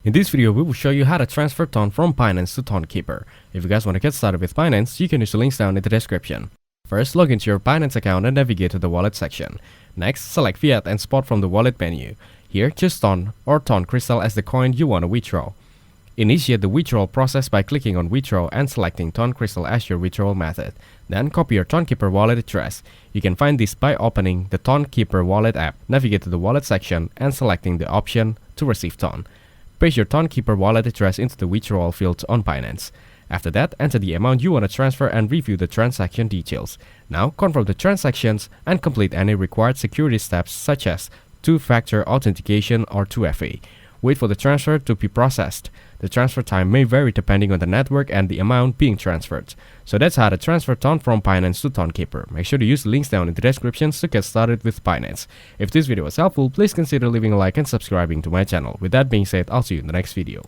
In this video, we will show you how to transfer Ton from Binance to Tonkeeper. If you guys want to get started with Binance, you can use the links down in the description. First, log into your Binance account and navigate to the wallet section. Next, select Fiat and Spot from the wallet menu. Here, choose Ton or Ton Crystal as the coin you want to withdraw. Initiate the withdrawal process by clicking on Withdraw and selecting Ton Crystal as your withdrawal method. Then copy your Tonkeeper wallet address. You can find this by opening the Tonkeeper wallet app, navigate to the wallet section and selecting the option to receive Ton. Paste your Tonkeeper wallet address into the withdrawal field on Binance. After that, enter the amount you want to transfer and review the transaction details. Now, confirm the transactions and complete any required security steps such as two-factor authentication or 2FA. Wait for the transfer to be processed. The transfer time may vary depending on the network and the amount being transferred. So that's how to transfer Ton from Binance to Tonkeeper. Make sure to use the links down in the description to get started with Binance. If this video was helpful, please consider leaving a like and subscribing to my channel. With that being said, I'll see you in the next video.